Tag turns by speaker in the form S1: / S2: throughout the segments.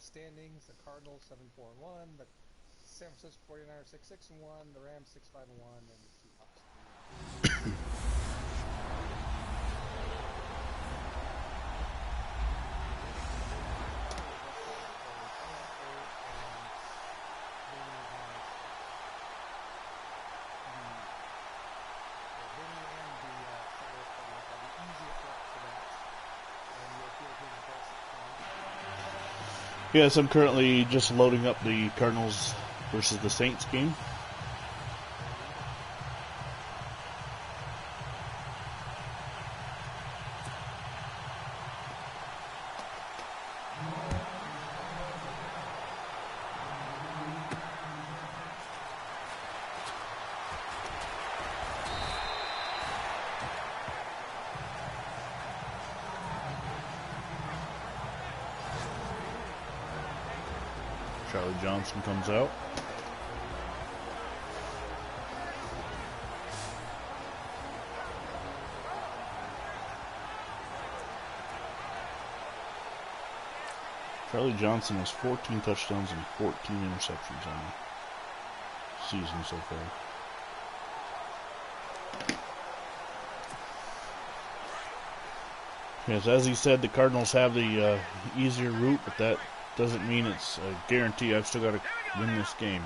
S1: standings, the Cardinals 7-4-1, the San Francisco 49ers 6-6-1, the Rams 6-5-1, and the Seahawks 3-2.
S2: Yes, I'm currently just loading up the Cardinals versus the Saints game. Charlie Johnson comes out. Charlie Johnson has 14 touchdowns and 14 interceptions on the season so far. Yes, as he said, the Cardinals have the easier route, but that doesn't mean it's a guarantee. I've still got to win this game.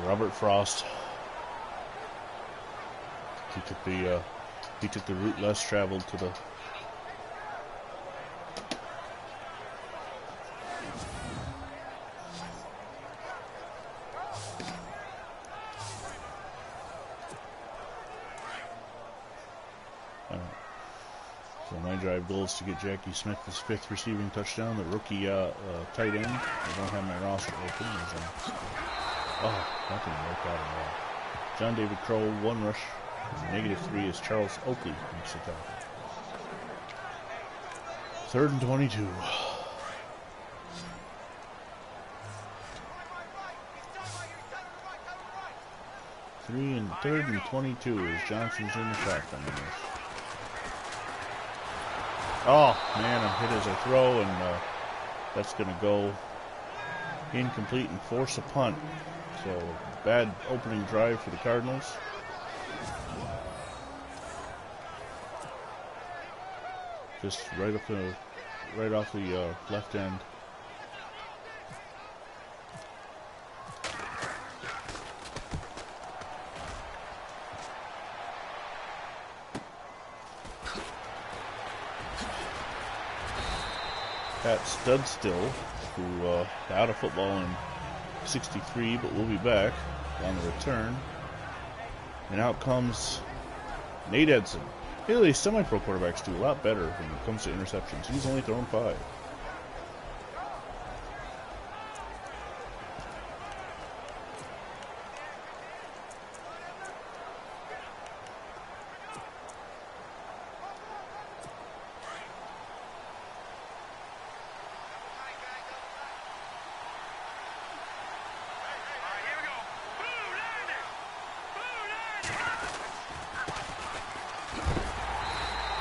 S2: Robert Frost. He took the route less traveled to the So my drive goal is to get Jackie Smith his 5th receiving touchdown, the rookie tight end. I don't have my roster open. Oh, that didn't work out at all. John David Crow, 1 rush. -3 is Charles Oakley makes the tackle. 3rd and 22. Third and 22 as Johnson's in the shotgun. Oh man, I'm hit as I throw, and that's going to go incomplete and force a punt. So bad opening drive for the Cardinals. Just right off the left end. Pat Studstill, who out of football in '63, but will be back on the return. And out comes Nate Edson. Really, semi-pro quarterbacks do a lot better when it comes to interceptions. He's only thrown 5.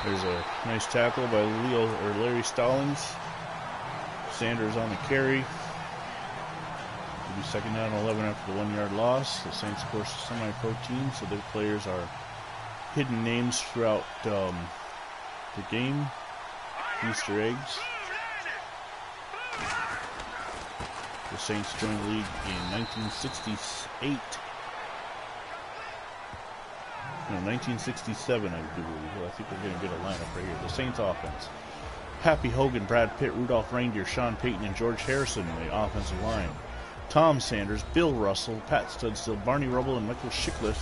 S2: There's a nice tackle by Larry Stallings. Sanders on the carry. It'll be 2nd down and 11 after the 1-yard loss. The Saints, of course, a semi-pro team, so their players are hidden names throughout the game. Easter eggs. The Saints joined the league in 1968. No, 1967, I do believe. Well, I think we're going to get a lineup right here. The Saints offense. Happy Hogan, Brad Pitt, Rudolph Reindeer, Sean Payton, and George Harrison in the offensive line. Tom Sanders, Bill Russell, Pat Studstill, Barney Rubble, and Michael Schickliff.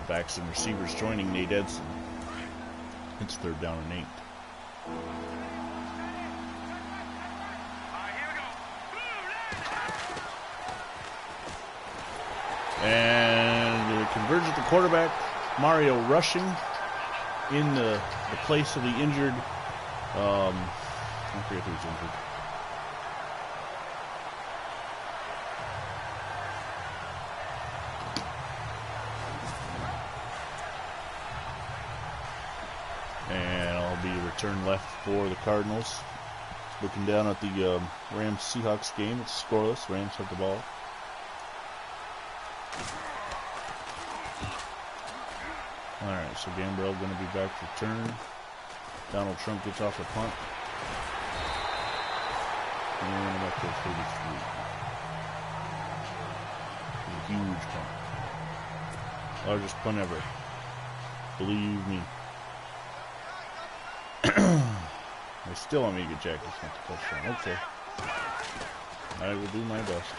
S2: Backs and receivers joining Nate Edson. It's 3rd down and 8. And it converges at the quarterback. Mario rushing in the place of the injured. I forget who's injured. And I'll be return left for the Cardinals. Looking down at the Rams-Seahawks game, it's scoreless. Rams have the ball. Alright, so Gambrell going to be back to return. Donald Trump gets off the punt. And I'm up to 33. A huge punt. Largest punt ever. Believe me. I still want me to get Jack Smith to touchdown. Okay. I will do my best.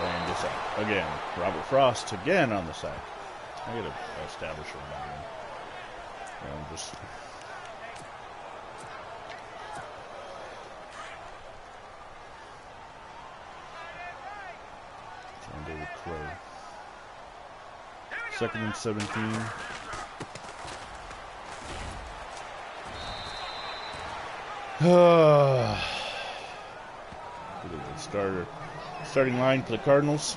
S2: And this out. Again. Robert Frost again on the sack. I gotta establish a run. I'm just. John David Clay. 2nd and 17. Starting line for the Cardinals.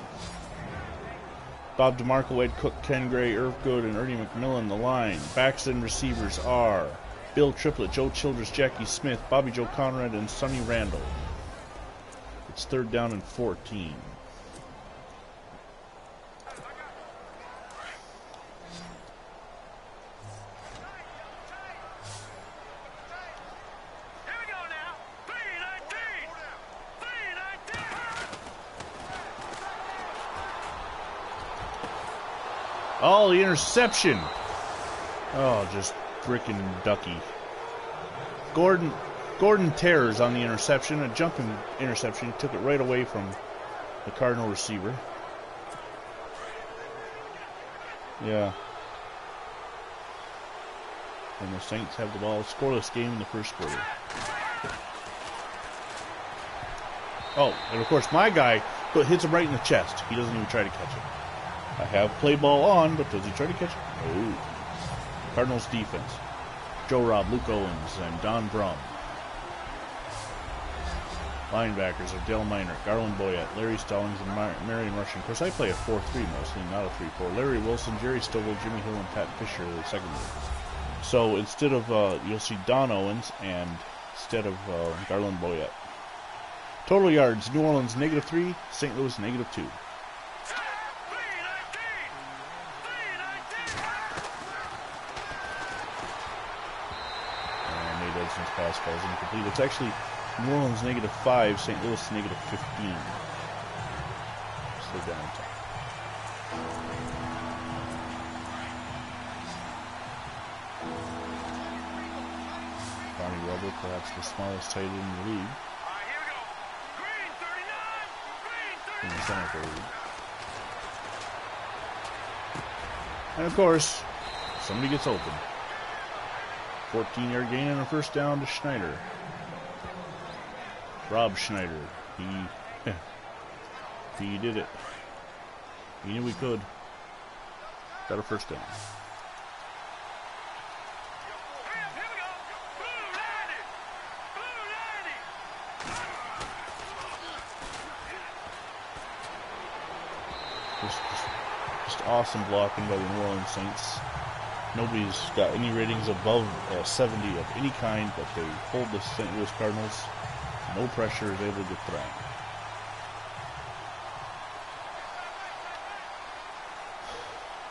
S2: Bob DeMarco, Ed Cook, Ken Gray, Irv Good, and Ernie McMillan. The line. Backs and receivers are Bill Triplett, Joe Childress, Jackie Smith, Bobby Joe Conrad, and Sonny Randall. It's 3rd down and 14. Oh, the interception. Oh, just frickin' ducky. Gordon Terrors on the interception. A jumping interception. He took it right away from the Cardinal receiver. Yeah. And the Saints have the ball. Scoreless game in the first quarter. Oh, and of course my guy hits him right in the chest. He doesn't even try to catch it. I have play ball on, but does he try to catch it? No. Cardinals defense. Joe Robb, Luke Owens, and Don Brum. Linebackers are Dale Miner, Garland Boyett, Larry Stallings, and Marion Rushing. Of course, I play a 4-3 mostly, not a 3-4. Larry Wilson, Jerry Stovall, Jimmy Hill, and Pat Fisher are the secondary. So instead of, you'll see Don Owens and instead of Garland Boyett. Total yards, New Orleans -3, St. Louis -2. Pass falls incomplete. It's actually New Orleans -5, St. Louis -15. Slow down. Barney Rubble, perhaps the smallest tight end in the league.
S3: Here we go. Green 39.
S2: In the center for the league. And of course, somebody gets open. 14-yard gain and a first down to Schneider. Rob Schneider. He did it. He knew he could. Got a first down.
S3: Here we go. Blue 90.
S2: Just awesome blocking by the New Orleans Saints. Nobody's got any ratings above 70 of any kind, but they hold the St. Louis Cardinals. No pressure is able to get put on.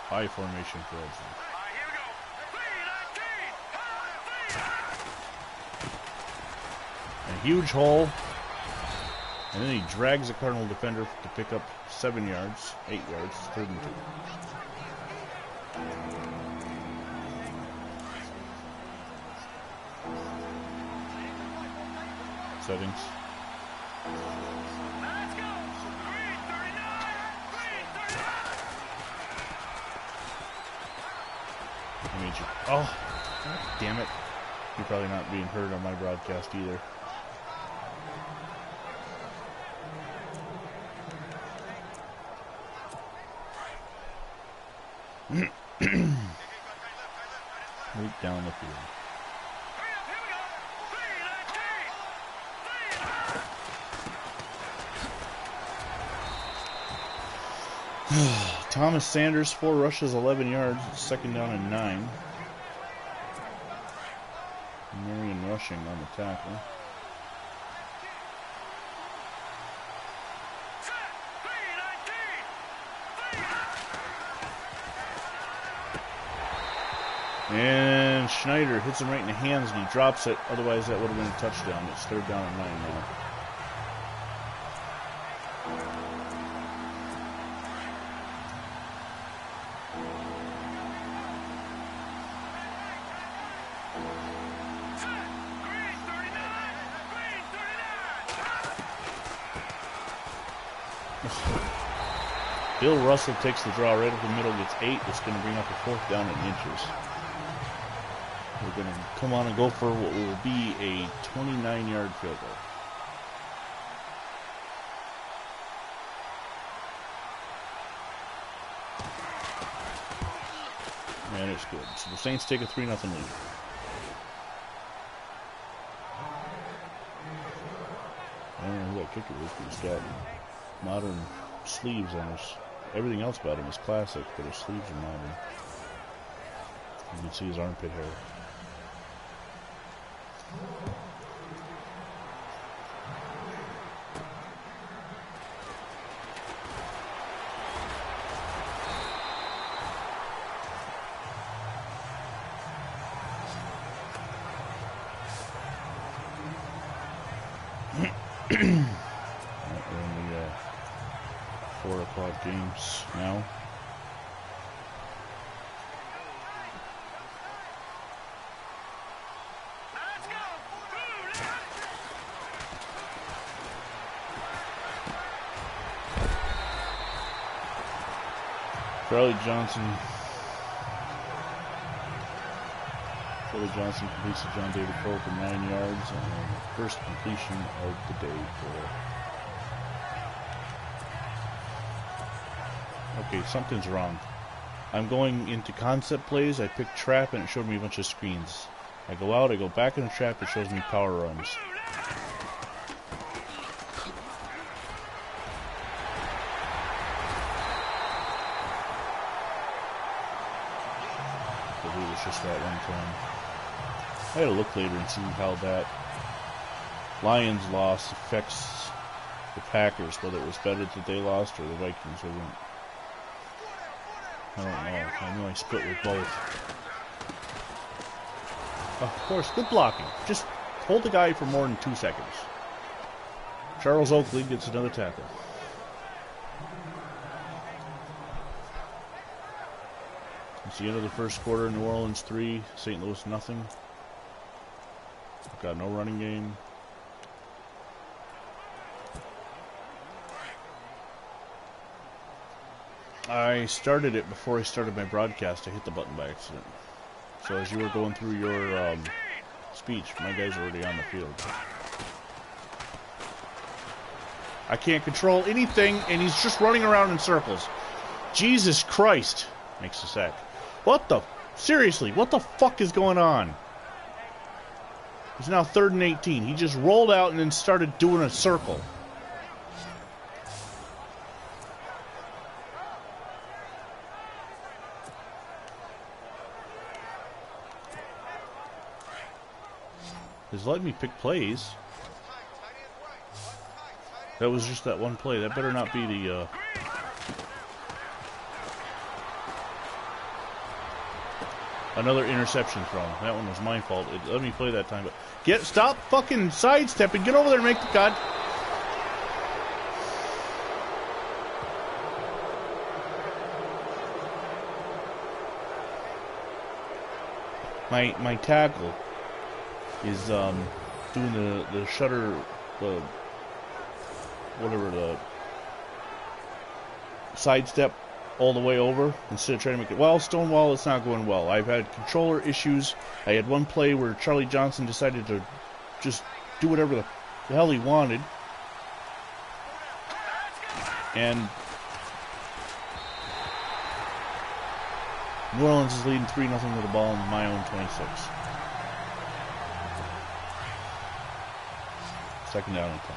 S2: High formation for Edson.
S3: Here we go.
S2: A huge hole. And then he drags the Cardinal defender to pick up 7 yards, 8 yards, 3rd and 2. Settings. you? Oh, God damn it. You're probably not being heard on my broadcast either. Right down the field. Thomas Sanders, 4 rushes, 11 yards, 2nd down and 9. Marion rushing on the tackle. And Schneider hits him right in the hands and he drops it. Otherwise, that would have been a touchdown. It's 3rd down and 9 now. Bill Russell takes the draw right up the middle, gets 8. It's going to bring up a 4th down in inches. We're going to come on and go for what will be a 29-yard field goal. And it's good. So the Saints take a 3-0 lead. I don't know who that kicker is, but he's got modern sleeves on his. Everything else about him is classic, but his sleeves are modern. You can see his armpit hair. We're in the 4 o'clock games now. Charlie Johnson completes to John David Cole for 9 yards and first completion of the day for. Okay, something's wrong. I'm going into concept plays. I picked trap and it showed me a bunch of screens. I go out, I go back in the trap, it shows me power runs. I believe it's just that one time. I gotta look later and see how that Lions loss affects the Packers, whether it was better that they lost or the Vikings wouldn't. I don't know. I know I split with both. Of course, good blocking. Just hold the guy for more than 2 seconds. Charles Oakley gets another tackle. It's the end of the first quarter. New Orleans 3, St. Louis nothing. Got no running game. I started it before I started my broadcast. I hit the button by accident. So as you were going through your speech, my guys are already on the field. I can't control anything, and he's just running around in circles. Jesus Christ! Makes a sack. What the? Seriously, what the fuck is going on? It's now 3rd and 18. He just rolled out and then started doing a circle. He's letting me pick plays. That was just that one play. That better not be the another interception throw. That one was my fault. It let me play that time, but stop fucking sidestepping. Get over there and make the cut. My tackle is doing the shutter, the sidestep all the way over instead of trying to make it. Well, Stonewall, it's not going well. I've had controller issues. I had one play where Charlie Johnson decided to just do whatever the hell he wanted. And New Orleans is leading 3-0 with the ball in my own 26. Second down and 10.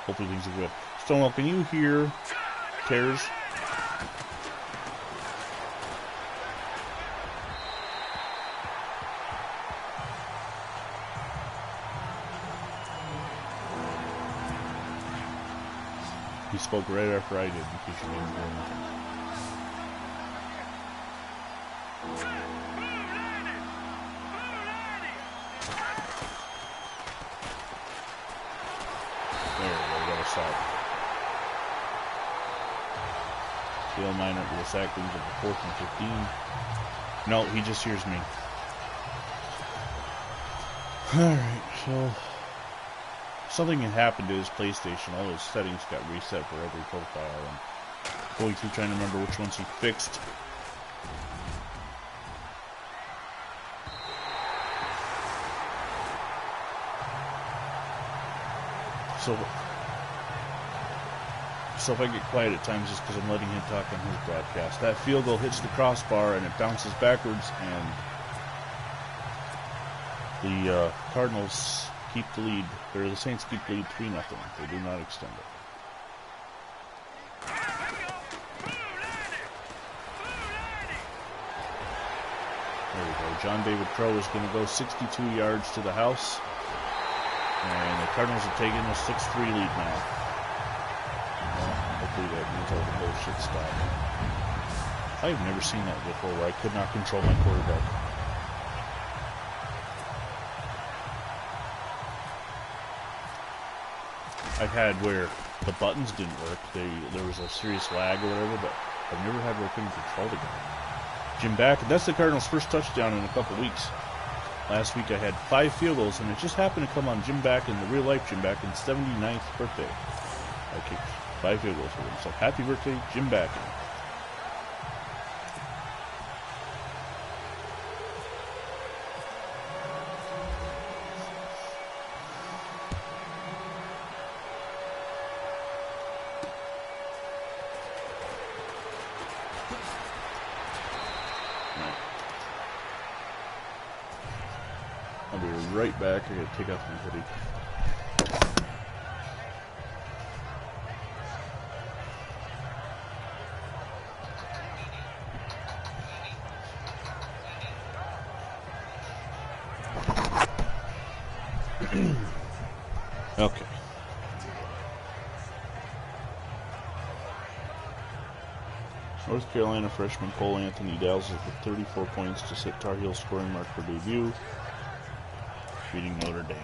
S2: Hopefully things are good. Stonewall, can you hear Tears? He spoke right after I did, in case you didn't hear me. Dale Minor with a sack, brings up a 4th and 15. No, he just hears me. Alright, so something had happened to his PlayStation. All his settings got reset for every profile. And going through trying to remember which ones he fixed. So if I get quiet at times, it's because I'm letting him talk on his broadcast. That field goal hits the crossbar and it bounces backwards, and the Cardinals keep the lead, or the Saints keep the lead 3-0. They do not extend it. There we go. John David Crow is going to go 62 yards to the house, and the Cardinals are taking a 6-3 lead now. Hopefully that means all the bullshit stopped. I've never seen that before where I could not control my quarterback. I've had where the buttons didn't work. There was a serious lag or whatever, but I've never had where I couldn't control the guy. Jim Back, that's the Cardinals' first touchdown in a couple weeks. Last week I had 5 field goals, and it just happened to come on Jim Back, in the real-life Jim Back, 79th birthday. I kicked 5 field goals for him. So happy birthday, Jim Back. I'll be right back. I gotta take off my hoodie. Okay. North Carolina freshman Cole Anthony Dowles with 34 points to set Tar Heel scoring mark for debut, beating Notre Dame.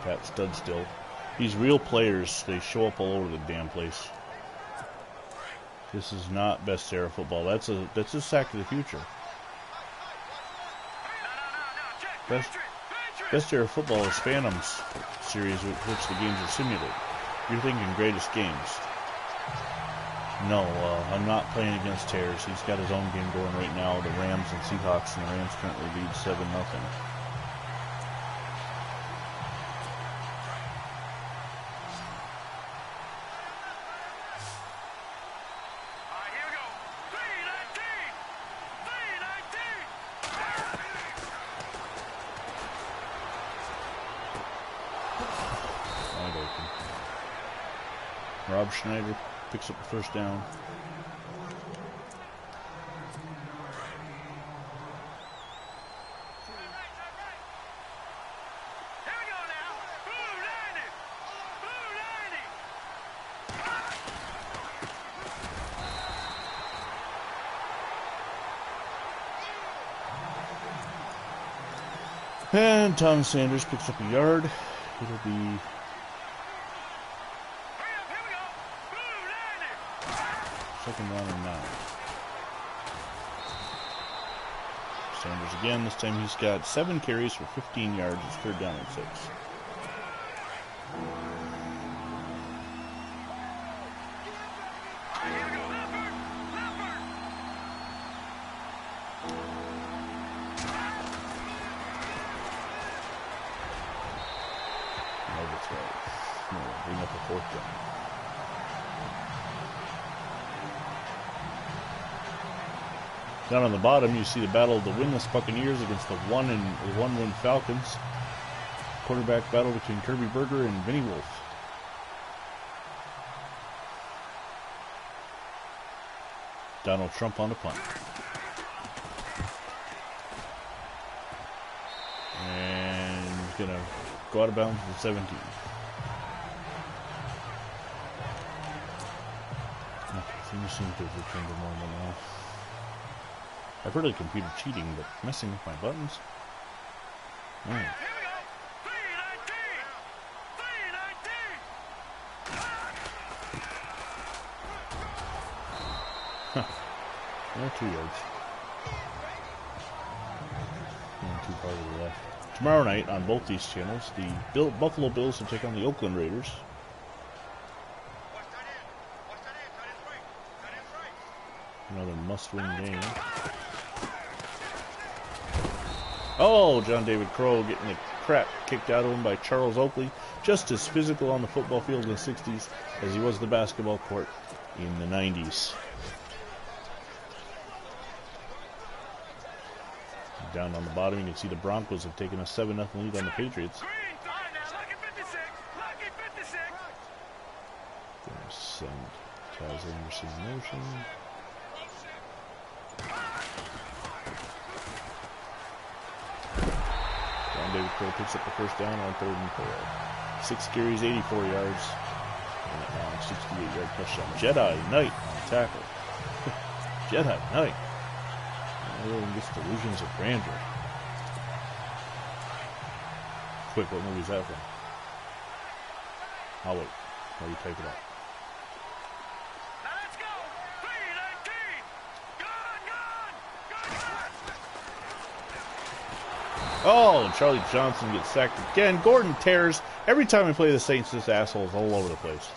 S2: Pat Stud still. These real players, they show up all over the damn place. This is not best era football. That's a sack of the future. Best era football is Phantoms series, which the games are simulated. You're thinking greatest games. No, I'm not playing against Tears. He's got his own game going right now. The Rams and Seahawks, and the Rams currently lead 7-0. Rob Schneider picks up the first down. And Thomas Sanders picks up a yard. It'll be
S3: Hurry up, here we go. Blue landing.
S2: second down and 9. Sanders again. This time he's got 7 carries for 15 yards. It's third down and 6.
S3: All right, here we go. Leopard.
S2: No, that's right. No, bring up a fourth down. Down on the bottom, you see the battle of the winless Buccaneers against the one-win Falcons. Quarterback battle between Kirby Berger and VinnyXWolf. Donald Trump on the punt. And he's going to go out of bounds at the 17. Okay, things seem to have returned to normal now. I've heard of the computer cheating, but messing with my buttons? Man.
S3: Here we go. 319. 319.
S2: No, 2 yards. And 2 farther left. Tomorrow night on both these channels, the Buffalo Bills will take on the Oakland Raiders. Another must-win game. Oh, John David Crow getting the crap kicked out of him by Charles Oakley. Just as physical on the football field in the 60s as he was the basketball court in the 90s. Down on the bottom, you can see the Broncos have taken a 7-0 lead on the Patriots.
S3: Green. All right, now, lucky 56. Lucky 56.
S2: Gonna send Taz Anderson in motion. John David Crow picks up the first down on 3rd and 4. 6 carries, 84 yards, and a long 68-yard touchdown. Jedi Knight on tackle. Jedi Knight. Everyone gets delusions of grandeur. Quick, what movie is that from? I'll wait while you type it out.
S3: Now let's go. 319. Gone.
S2: Oh, and Charlie Johnson gets sacked again. Gordon tears. Every time we play the Saints, this asshole is all over the place.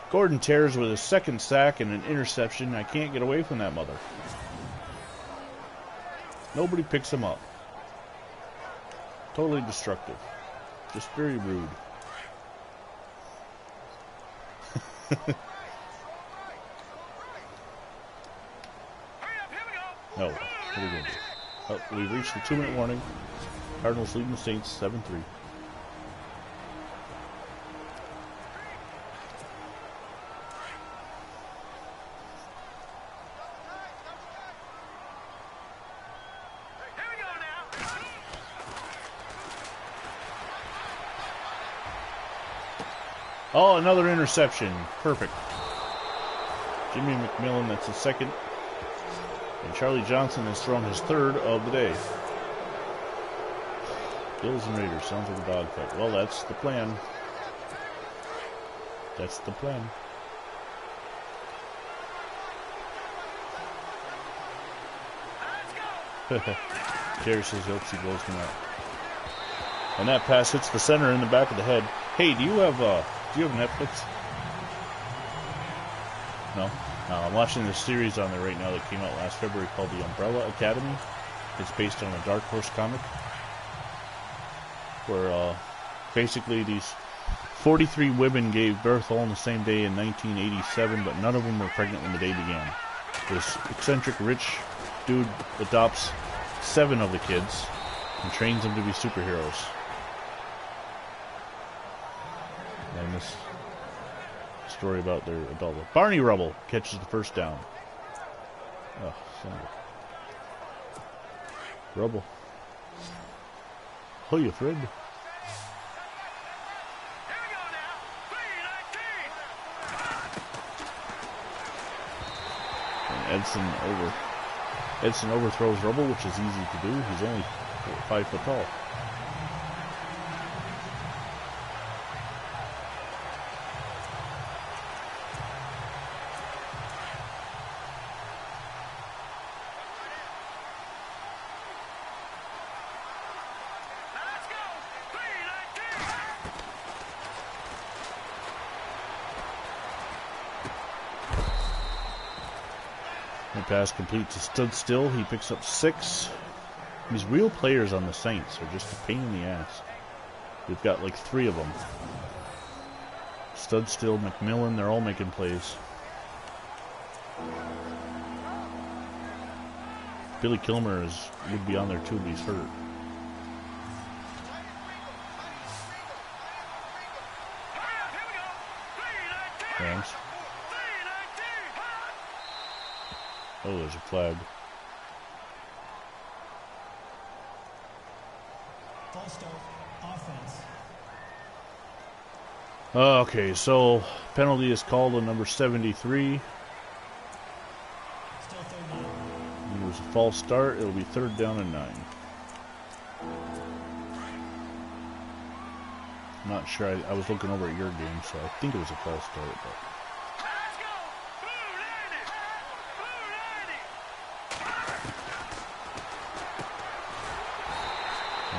S2: Gordon tears with his 2nd sack and an interception. I can't get away from that mother. Nobody picks him up. Totally destructive. Just very rude.
S3: Hurry up, here we go.
S2: No, what are we going to do? Oh, we've reached the 2-minute warning. Cardinals leading the Saints 7-3.
S3: Here we go now.
S2: Oh, another interception. Perfect. Jimmy McMillan, that's his 2nd. And Charlie Johnson has thrown his 3rd of the day. Bills and Raiders. Sounds like a dogfight. Well, that's the plan. That's the plan. Jerry says he hopes he blows him out. And that pass hits the center in the back of the head. Hey, do you have Netflix? No? I'm watching this series on there right now that came out last February called The Umbrella Academy. It's based on a Dark Horse comic where basically these 43 women gave birth all on the same day in 1987, but none of them were pregnant when the day began. This eccentric rich dude adopts 7 of the kids and trains them to be superheroes. And this story about their adult. Barney Rubble catches the first down. Oh, son of a... Rubble. Oh, you Fred.
S3: Here we go now. 319.
S2: And Edson overthrows Rubble, which is easy to do. He's only 5 foot tall. The pass complete to Stood Still. He picks up 6. These real players on the Saints are just a pain in the ass. We've got like 3 of them. Stood Still, McMillan, they're all making plays. Billy Kilmer would be on there too, but he's hurt. Rams. Oh, there's a flag.
S4: False start, offense.
S2: Okay, so penalty is called on number 73.
S4: Still third down.
S2: It was a false start. It'll be 3rd down and 9. I'm not sure. I was looking over at your game, so I think it was a false start. But
S3: Let's go!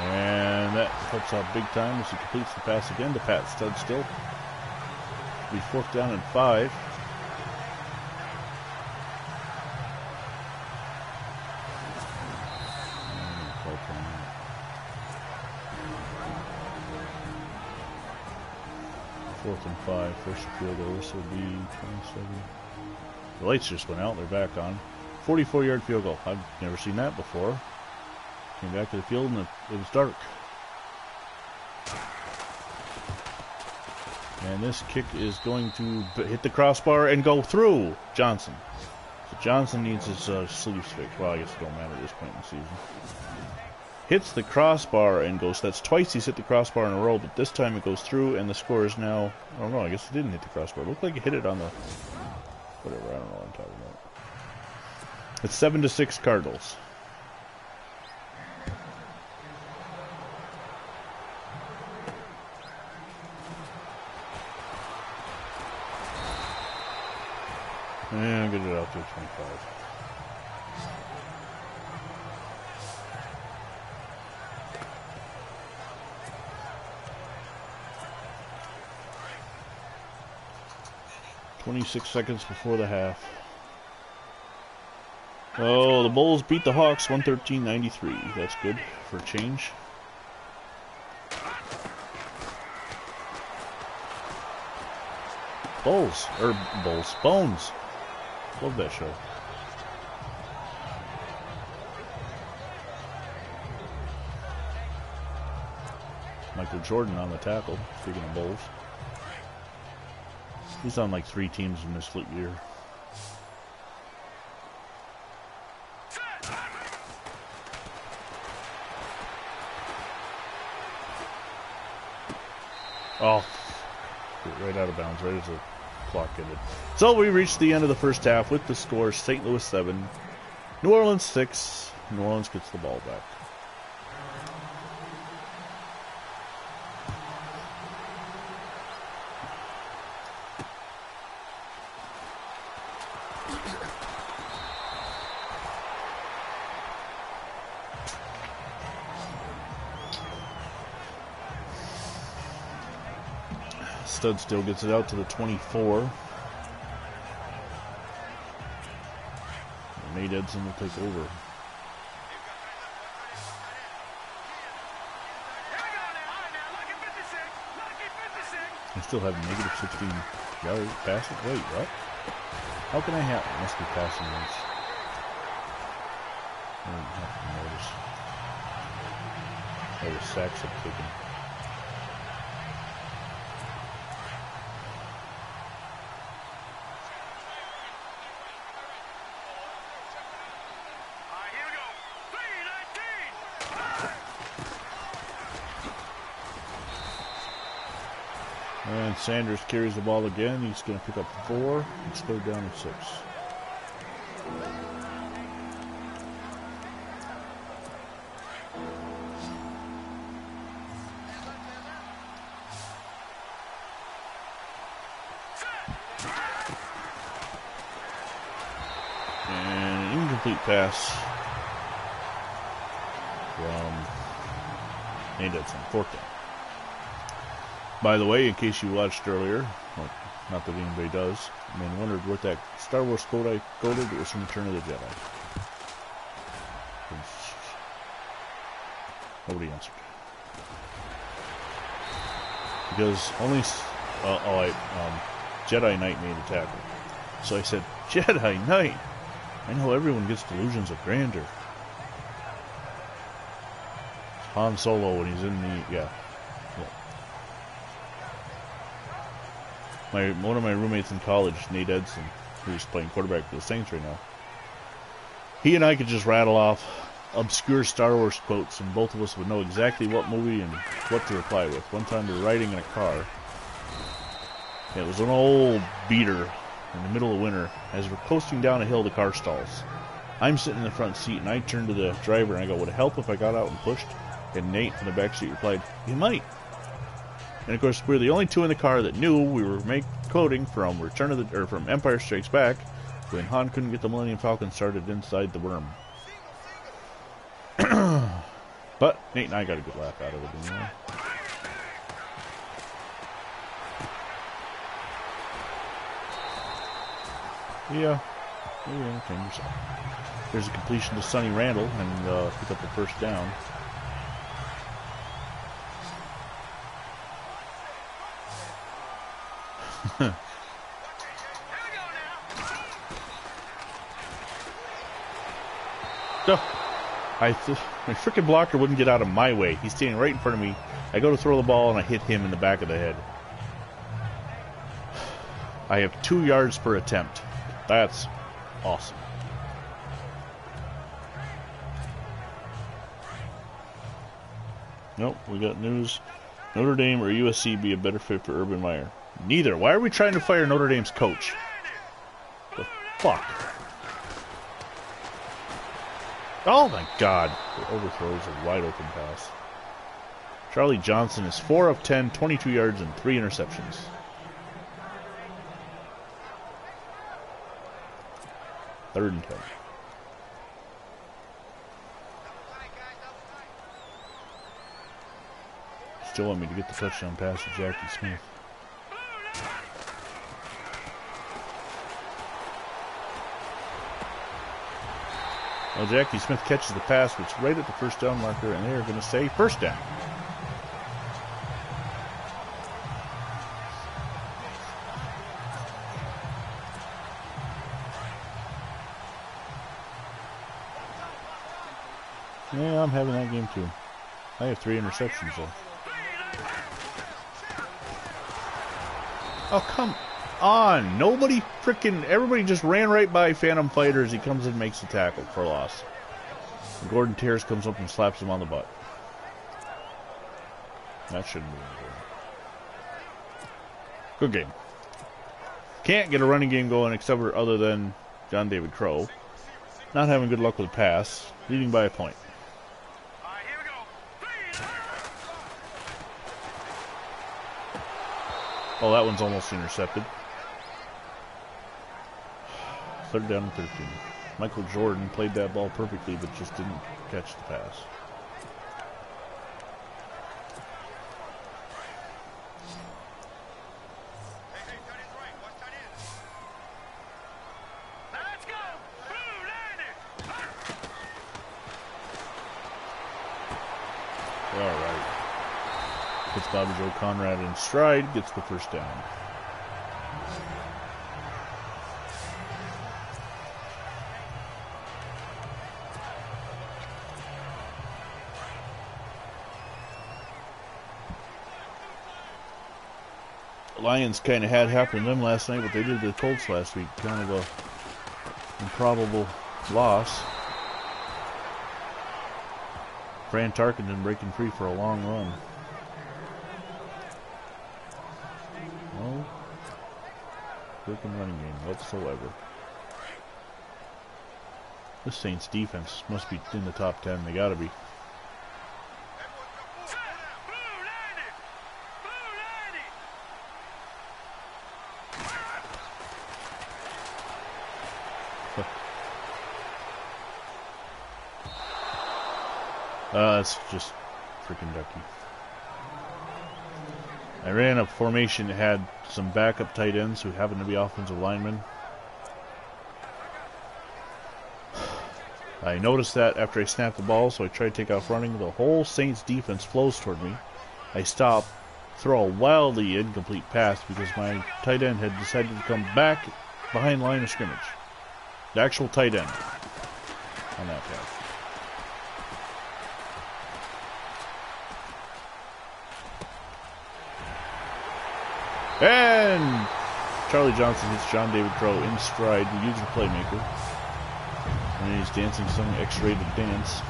S2: and that helps out big time as he completes the pass again to Pat Stood Still. It'll be 4th down and 5. Fourth and 5, first field goal. This will be 27. The lights just went out. They're back on. 44-yard field goal. I've never seen that before. Came back to the field and it was dark. And this kick is going to hit the crossbar and go through Johnson. So Johnson needs his sleeves fixed. Well, I guess it don't matter at this point in the season. Hits the crossbar and goes. That's twice he's hit the crossbar in a row, but this time it goes through, and the score is now. I don't know. I guess it didn't hit the crossbar. It looked like it hit it on the. Whatever. I don't know what I'm talking about. It's 7-6 Cardinals. And get it out to 25. .26 seconds before the half. Oh, the Bulls beat the Hawks 113-93. That's good for a change. Bones. Love that show. Michael Jordan on the tackle, speaking of Bulls. He's on like 3 teams in this year. Oh, right out of bounds, right as the clock ended. So we reached the end of the first half with the score: St. Louis 7, New Orleans 6. New Orleans gets the ball back. Stud still gets it out to the 24. Nate Edson will take over. I still have negative 16 yard passing. Wait, what? How can I have? It must be passing rates. I didn't have to notice. Oh, the sacks have taken. And Sanders carries the ball again. He's going to pick up 4. It's 3rd down and 6. And an incomplete pass from Nate Edson. 4th down. By the way, in case you watched earlier, well, Not that anybody does. I mean, wondered what that Star Wars quote I quoted. It was from Return of the Jedi. Nobody answered. Because only... Jedi Knight made a tackle. So I said, Jedi Knight! I know everyone gets delusions of grandeur. Han Solo when he's in the... Yeah. One of my roommates in college, Nate Edson, who's playing quarterback for the Saints right now, he and I could just rattle off obscure Star Wars quotes, and both of us would know exactly what movie and what to reply with. One time we were riding in a car. It was an old beater in the middle of winter. As we're coasting down a hill, the car stalls. I'm sitting in the front seat, and I turn to the driver, and I go, would it help if I got out and pushed? And Nate in the back seat replied, you might. And of course, we were the only two in the car that knew we were quoting from from Empire Strikes Back, when Han couldn't get the Millennium Falcon started inside the worm. But Nate and I got a good laugh out of it anyway. Yeah, maybe entertain yourself. There's a completion to Sonny Randall and pick up the first down. So, my frickin' blocker wouldn't get out of my way. He's standing right in front of me. I go to throw the ball and I hit him in the back of the head. I have 2 yards per attempt. That's awesome. Nope, we got news. Notre Dame or USC be a better fit for Urban Meyer? Neither. Why are we trying to fire Notre Dame's coach? The fuck? Oh my god. The overthrows a wide open pass. Charlie Johnson is 4 of 10, 22 yards and 3 interceptions. Third and 10. Still want me to get the touchdown pass to Jackie Smith. Well, Jackie Smith catches the pass, which is right at the first down marker, and they are going to say first down. Yeah, I'm having that game too. I have 3 interceptions though. Oh, come on. Nobody frickin'... Everybody just ran right by Phantom Fighter as he comes in and makes the tackle for a loss. And Gordon Tears comes up and slaps him on the butt. That shouldn't be a good. Good game. Can't get a running game going except for other than John David Crow. Not having good luck with the pass. Leading by a point. Oh, that one's almost intercepted. 3rd down and 13. Michael Jordan played that ball perfectly, but just didn't catch the pass. Bobby Joe Conrad in stride, gets the first down. The Lions kind of had happened to them last night, what they did to the Colts last week. Kind of a improbable loss. Fran Tarkenton breaking free for a long run. Working running game whatsoever. This Saints defense must be in the top 10. They gotta be. That's just freaking ducky. I ran a formation that had some backup tight ends who happened to be offensive linemen. I noticed that after I snapped the ball, so I tried to take off running. The whole Saints defense flows toward me. I stop, throw a wildly incomplete pass because my tight end had decided to come back behind line of scrimmage. The actual tight end on that pass. And Charlie Johnson hits John David Crow in stride, the usual playmaker. And he's dancing some X-rated dance.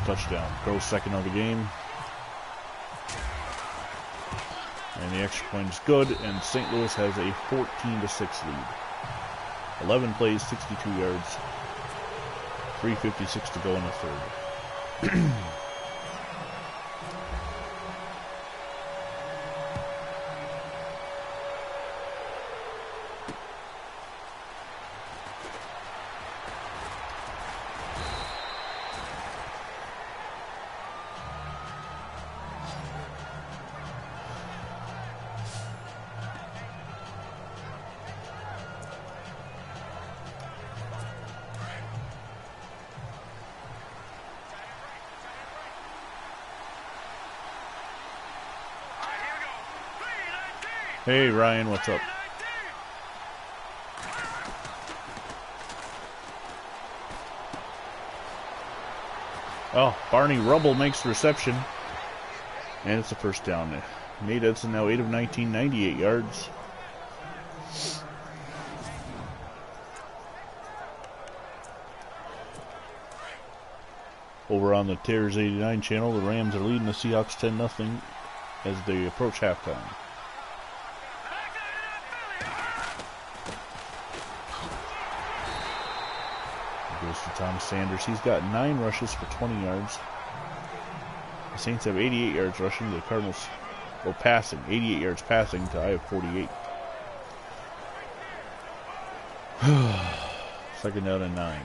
S2: Touchdown. Crow's second of the game. And the extra point is good, and St. Louis has a 14-6 lead. 11 plays, 62 yards, 3:56 to go in the third. Hey Ryan, what's up? Oh, Barney Rubble makes the reception. And it's a first down. Nate Edson now 8 of 19, 98 yards. Over on the Terrors 89 channel, the Rams are leading the Seahawks 10-0 as they approach halftime. Goes to Thomas Sanders. He's got 9 rushes for 20 yards. The Saints have 88 yards rushing. The Cardinals, or passing, 88 yards passing to I have 48. Second down and 9.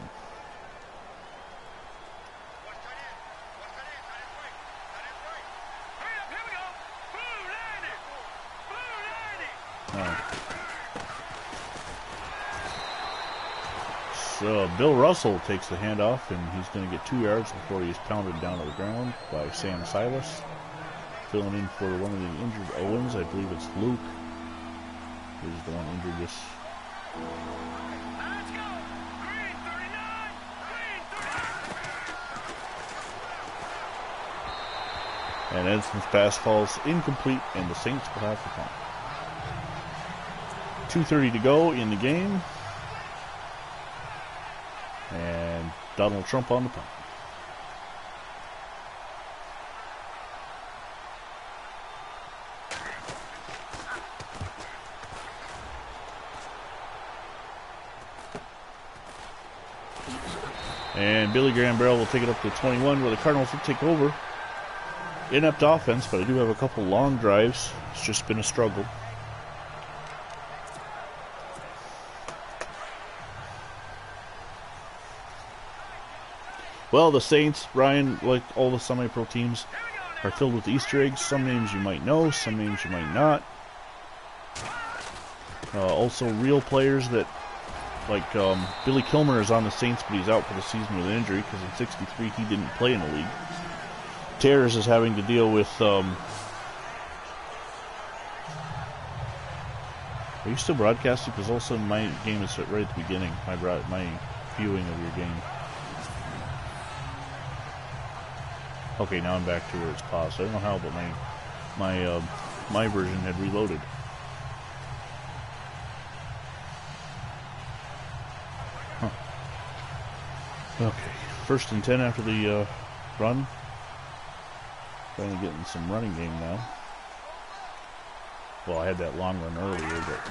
S2: So Bill Russell takes the handoff, and he's going to get 2 yards before he's pounded down to the ground by Sam Silas. Filling in for one of the injured Owens, I believe it's Luke, who's the one injured this. And Edson's pass falls incomplete, and the Saints will have to punt. 2:30 to go in the game. And Donald Trump on the punt. And Billy Graham Barrel will take it up to 21, where the Cardinals will take over. Inept offense, but I do have a couple long drives. It's just been a struggle. Well, the Saints, Ryan, like all the semi-pro teams, are filled with Easter eggs. Some names you might know, some names you might not. Also, real players that, like Billy Kilmer is on the Saints, but he's out for the season with an injury because in '63 he didn't play in the league. Terrors is having to deal with. Are you still broadcasting? Because all of a sudden my game is right at the beginning. My viewing of your game. Okay, now I'm back to where it's paused. I don't know how, but my version had reloaded. Huh. Okay, 1st and 10 after the run. Finally getting some running game now. Well, I had that long run earlier, but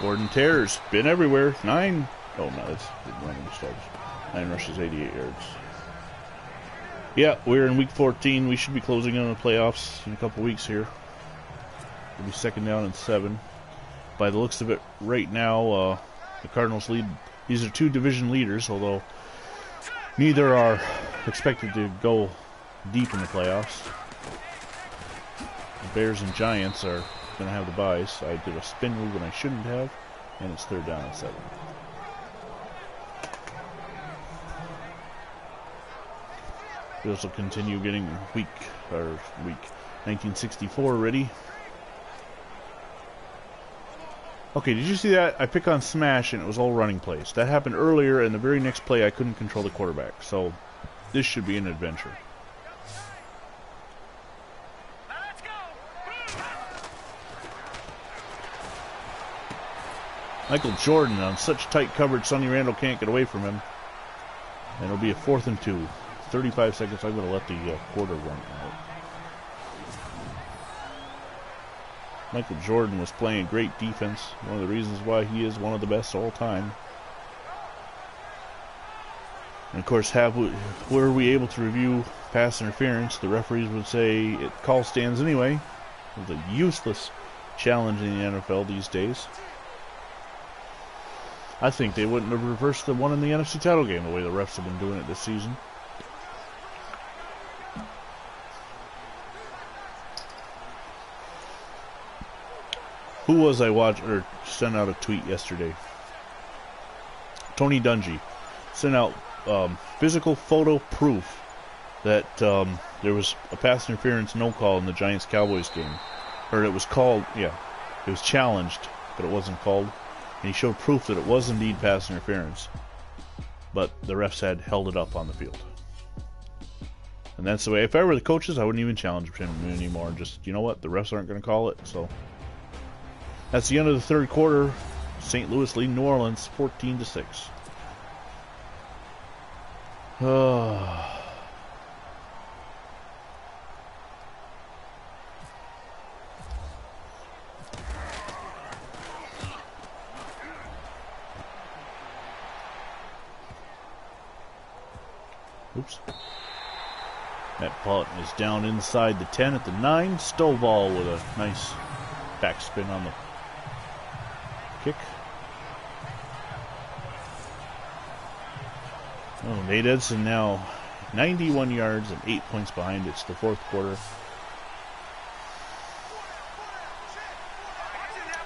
S2: Gordon Terrors been everywhere. 9. Oh no, that's the running starts. 9 rushes, 88 yards. Yeah, we're in week 14. We should be closing in on the playoffs in a couple weeks here. It'll be 2nd down and 7. By the looks of it, right now, the Cardinals lead. These are 2 division leaders, although Neither are expected to go deep in the playoffs. The Bears and Giants are going to have the byes. I did a spin move when I shouldn't have, and it's 3rd down and 7. Bills will continue getting week 1964 ready. Okay, did you see that? I pick on smash and it was all running plays. That happened earlier, and the very next play I couldn't control the quarterback. So this should be an adventure.
S3: Let's go.
S2: Michael Jordan on such tight coverage, Sonny Randall can't get away from him. And it'll be a 4th and 2. 35 seconds. I'm going to let the quarter run out. Michael Jordan was playing great defense. One of the reasons why he is one of the best all time. And of course, were we able to review pass interference, the referees would say it call stands anyway. It was a useless challenge in the NFL these days. I think they wouldn't have reversed the one in the NFC title game the way the refs have been doing it this season. Who was I watching or sent out a tweet yesterday? Tony Dungy sent out physical photo proof that there was a pass interference no call in the Giants-Cowboys game. Or it was called, yeah, it was challenged, but it wasn't called. And he showed proof that it was indeed pass interference. But the refs had held it up on the field. And that's the way, if I were the coaches, I wouldn't even challenge him anymore. Just, you know what, the refs aren't going to call it, so. That's the end of the 3rd quarter. St. Louis leading New Orleans 14-6. Oops. That punt is down inside the 10 at the 9. Stovall with a nice backspin on the kick. Oh, Nate Edson now 91 yards and 8 points behind. It's the 4th quarter.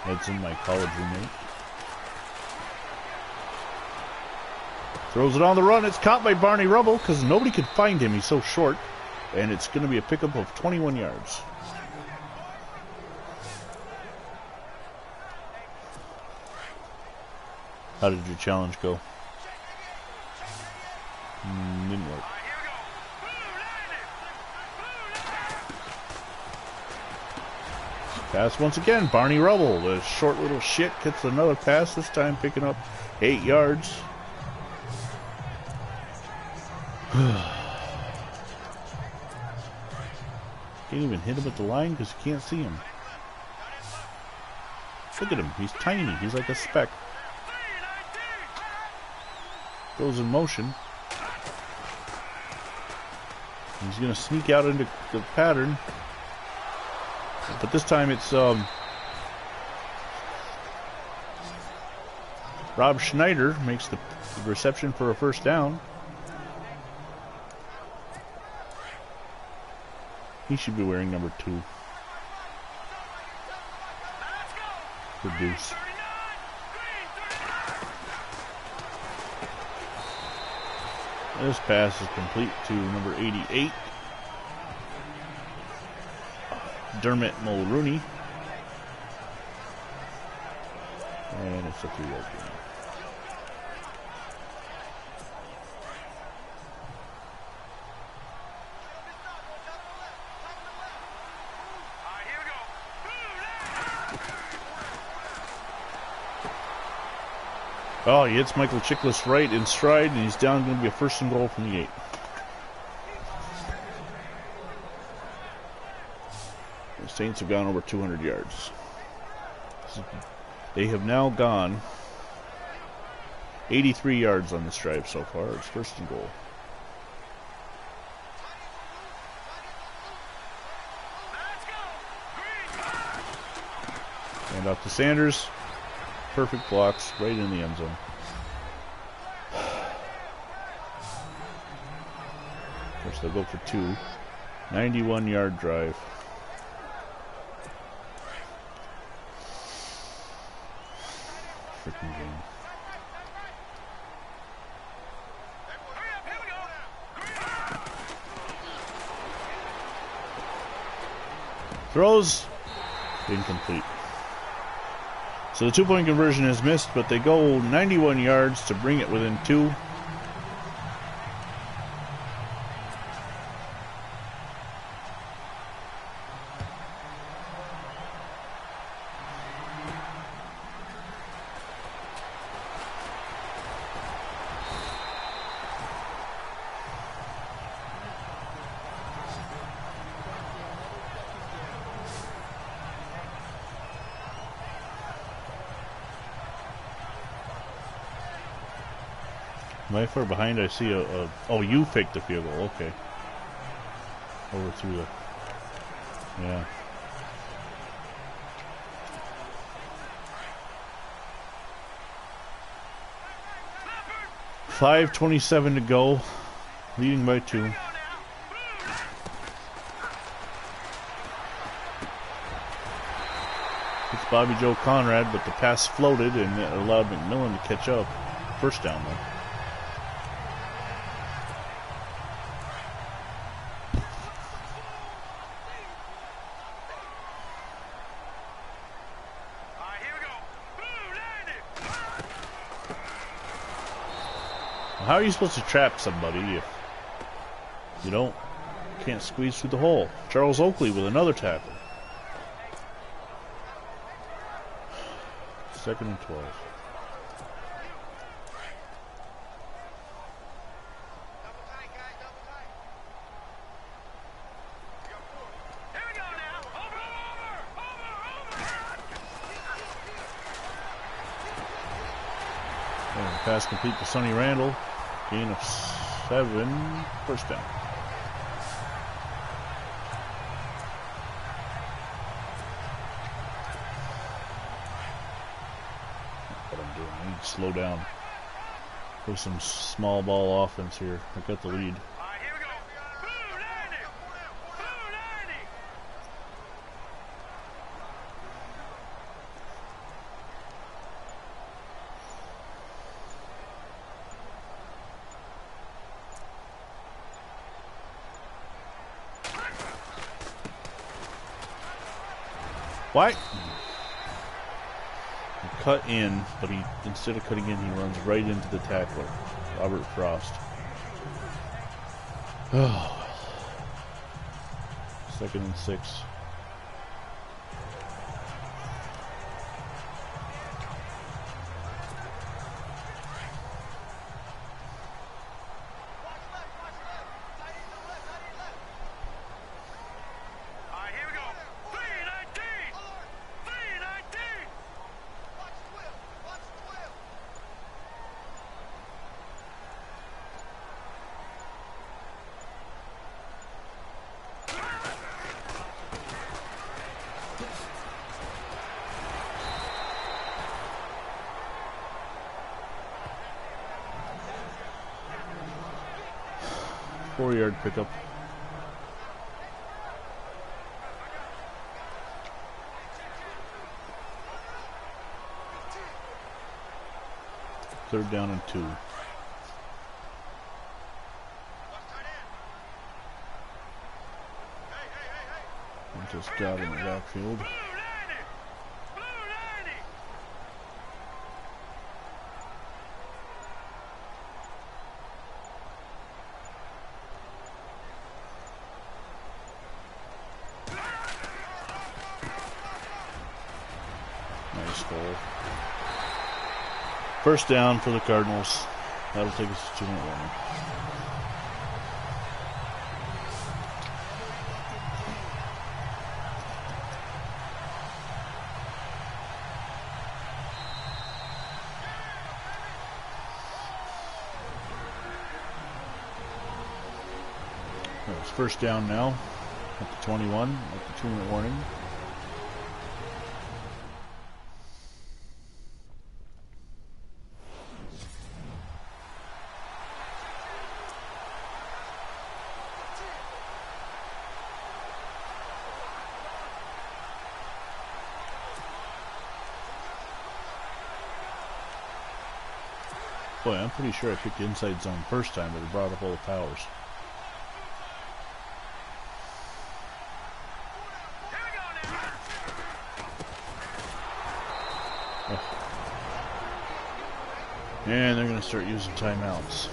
S2: Edson, my college roommate. Throws it on the run. It's caught by Barney Rubble because nobody could find him. He's so short. And it's going to be a pickup of 21 yards. How did your challenge go? Didn't work. Pass once again. Barney Rubble, the short little shit, gets another pass, this time picking up 8 yards. Can't even hit him at the line because you can't see him. Look at him. He's tiny. He's like a speck. Goes in motion. He's going to sneak out into the pattern. But this time it's Rob Schneider makes the reception for a 1st down. He should be wearing number 2. For Deuce. This pass is complete to number 88. Dermot Mulrooney. And it's a 3-yard gain. Oh, he hits Michael Chiklis right in stride, and he's down. Going to be a 1st and goal from the 8. The Saints have gone over 200 yards. They have now gone 83 yards on this drive so far. It's 1st and goal. And off to Sanders. Perfect blocks right in the end zone. yards. They'll go for 2. 91-yard drive. Freaking game. Throws incomplete. So the 2-point conversion is missed, but they go 91 yards to bring it within 2. Am I far behind? I see a oh, you faked the field goal. Okay. Over through the... Yeah. .5:27 to go. Leading by 2. It's Bobby Joe Conrad, but the pass floated and it allowed McMillan to catch up. First down, though. How are you supposed to trap somebody if you can't squeeze through the hole? Charles Oakley with another tackle. 2nd and 12. And pass complete to Sonny Randall. Gain of 7. First down. What I'm doing, I need to slow down. Play some small ball offense here. I got the lead. Why? He cut in, but instead of cutting in, he runs right into the tackler, Robert Frost. Oh. 2nd and 6. Four-yard pickup. Third down and 2. Just got in the backfield. Nice goal. First down for the Cardinals. That'll take us to 2-minute warning. It's first down now at the 21 at the 2-minute warning. Boy, I'm pretty sure I picked the inside zone first time, but it brought up all the powers. And they're going to start using timeouts. So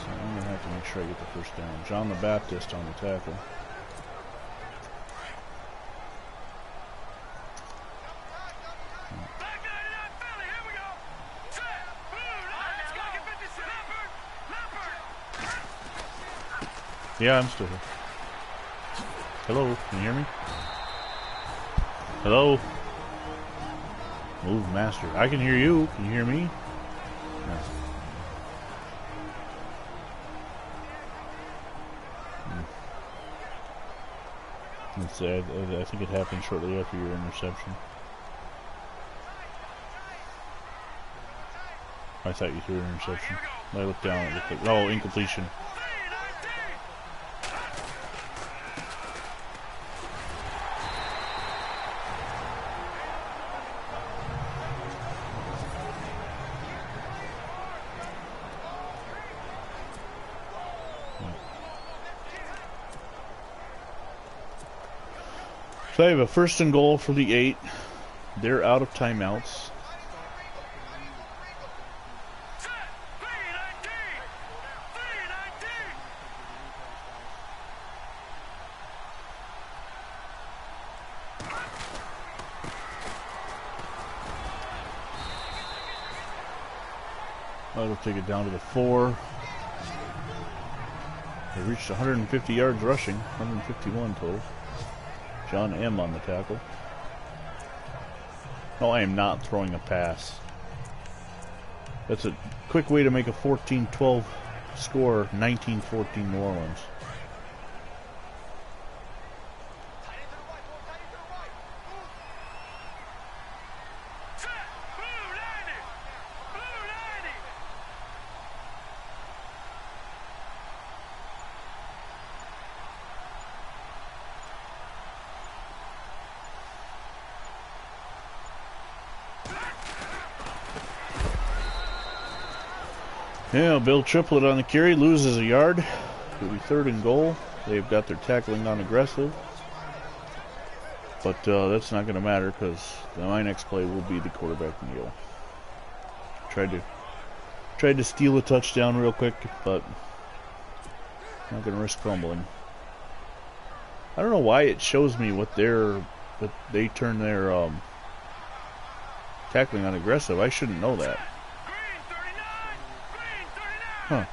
S2: I'm going to have to make sure I get the first down. John the Baptist on the tackle. Yeah, I'm still here. Hello, can you hear me? Hello? Move, master. I can hear you. Can you hear me? No. I think it happened shortly after your interception. I thought you threw an interception. I looked down and looked like, oh, incompletion. So I have a 1st and goal for the 8. They're out of timeouts. That'll take it down to the 4. They reached 150 yards rushing, 151 total. John M. on the tackle. No, I am not throwing a pass. That's a quick way to make a 14-12 score, 19-14 New Orleans. Yeah, Bill Triplett on the carry, loses a yard. It'll be 3rd and goal. They've got their tackling on aggressive. But that's not going to matter because my next play will be the quarterback kneel. Tried to steal a touchdown real quick, but not going to risk fumbling. I don't know why it shows me what they turn their tackling on aggressive. I shouldn't know that. Huh.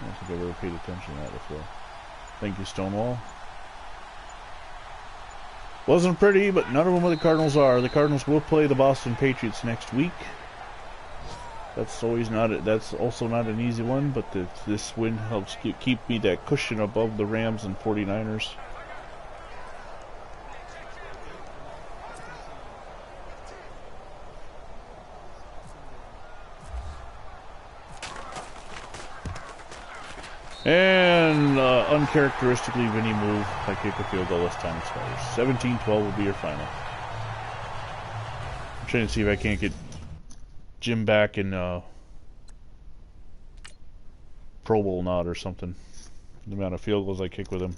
S2: I don't think I've ever paid attention to that before. Thank you, Stonewall. Wasn't pretty, but none of them where the Cardinals are. The Cardinals will play the Boston Patriots next week. That's also not an easy one, but this win helps keep me that cushion above the Rams and 49ers. And uncharacteristically, Vinny move. I kick a field goal, this time expires. 17-12 will be your final. I'm trying to see if I can't get Jim back in Pro Bowl nod or something. The amount of field goals I kick with him.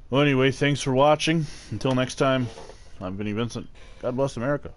S2: Well, anyway, thanks for watching. Until next time, I'm Vinny Vincent. God bless America.